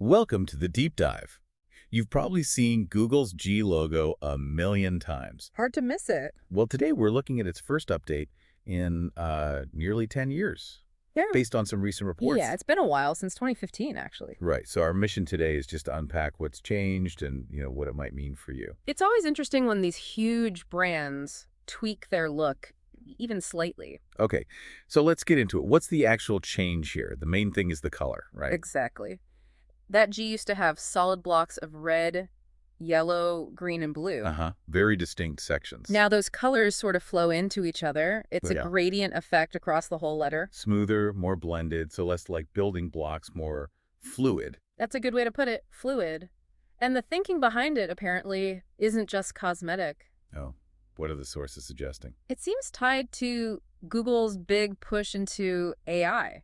Welcome to the deep dive. You've probably seen Google's G logo a million times. Hard to miss it. Well, today we're looking at its first update in nearly 10 years, Yeah. based on some recent reports. Yeah, it's been a while, since 2015, actually. Right. So our mission today is just to unpack what's changed and, what it might mean for you. It's always interesting when these huge brands tweak their look, even slightly. Okay. So let's get into it. What's the actual change here? The main thing is the color, right? Exactly. That G used to have solid blocks of red, yellow, green, and blue. Uh-huh. Very distinct sections. Now those colors sort of flow into each other. It's a Yeah. gradient effect across the whole letter. Smoother, more blended, so less like building blocks, more fluid. That's a good way to put it, fluid. And the thinking behind it, apparently, isn't just cosmetic. Oh, what are the sources suggesting? It seems tied to Google's big push into AI,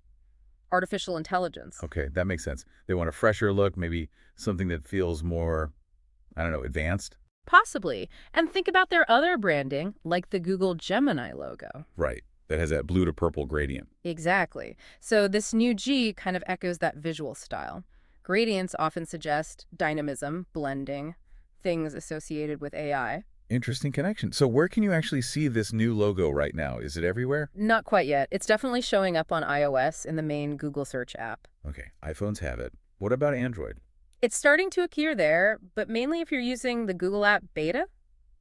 artificial intelligence. Okay, that makes sense. They want a fresher look, maybe something that feels more, I don't know, advanced? Possibly. And think about their other branding, like the Google Gemini logo. Right. That has that blue to purple gradient. Exactly. So this new G kind of echoes that visual style. Gradients often suggest dynamism, blending, things associated with AI. Interesting connection. So where can you actually see this new logo right now? Is it everywhere? Not quite yet. It's definitely showing up on iOS in the main Google search app. Okay, iPhones have it. What about Android? It's starting to appear there, but mainly if you're using the Google app beta,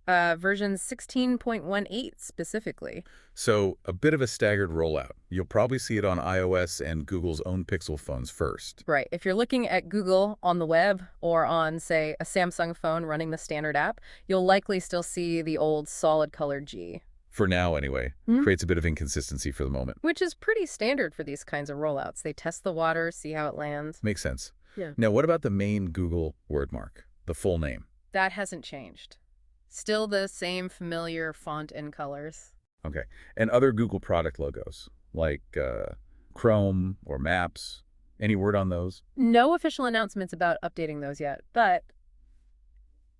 version 16.18 specifically. So a bit of a staggered rollout. You'll probably see it on iOS and Google's own Pixel phones first. Right. If you're looking at Google on the web or on, say, a Samsung phone running the standard app, you'll likely still see the old solid colored G. For now, anyway. Mhm. Creates a bit of inconsistency for the moment. Which is pretty standard for these kinds of rollouts. They test the water, see how it lands. Makes sense. Yeah. Now, what about the main Google wordmark, the full name? That hasn't changed. Still the same familiar font and colors. Okay. And other Google product logos, like Chrome or Maps. Any word on those? No official announcements about updating those yet, but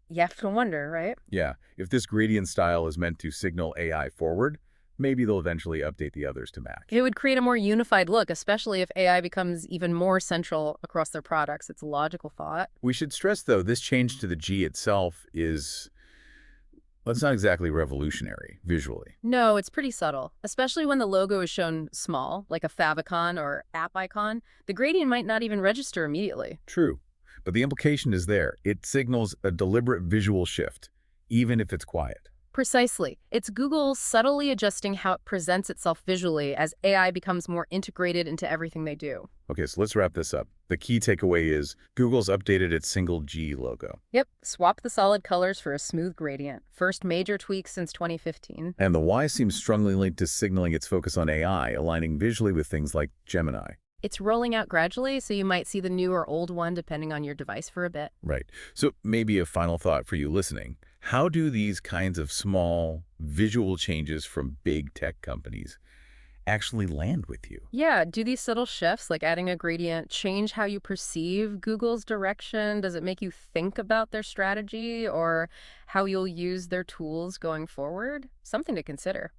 you have to wonder, right? Yeah. If this gradient style is meant to signal AI forward, maybe they'll eventually update the others to match. It would create a more unified look, especially if AI becomes even more central across their products. It's a logical thought. We should stress, though, this change to the G itself is, well, it's not exactly revolutionary visually. No, it's pretty subtle, especially when the logo is shown small, like a favicon or app icon. The gradient might not even register immediately. True. But the implication is there. It signals a deliberate visual shift, even if it's quiet. Precisely. It's Google subtly adjusting how it presents itself visually as AI becomes more integrated into everything they do. Okay, so let's wrap this up. The key takeaway is Google's updated its single G logo. Yep, swap the solid colors for a smooth gradient. First major tweak since 2015. And the Y seems strongly linked to signaling its focus on AI, aligning visually with things like Gemini. It's rolling out gradually, so you might see the new or old one depending on your device for a bit. Right. So maybe a final thought for you listening. How do these kinds of small visual changes from big tech companies actually land with you? Yeah, do these subtle shifts, like adding a gradient, change how you perceive Google's direction? Does it make you think about their strategy or how you'll use their tools going forward? Something to consider.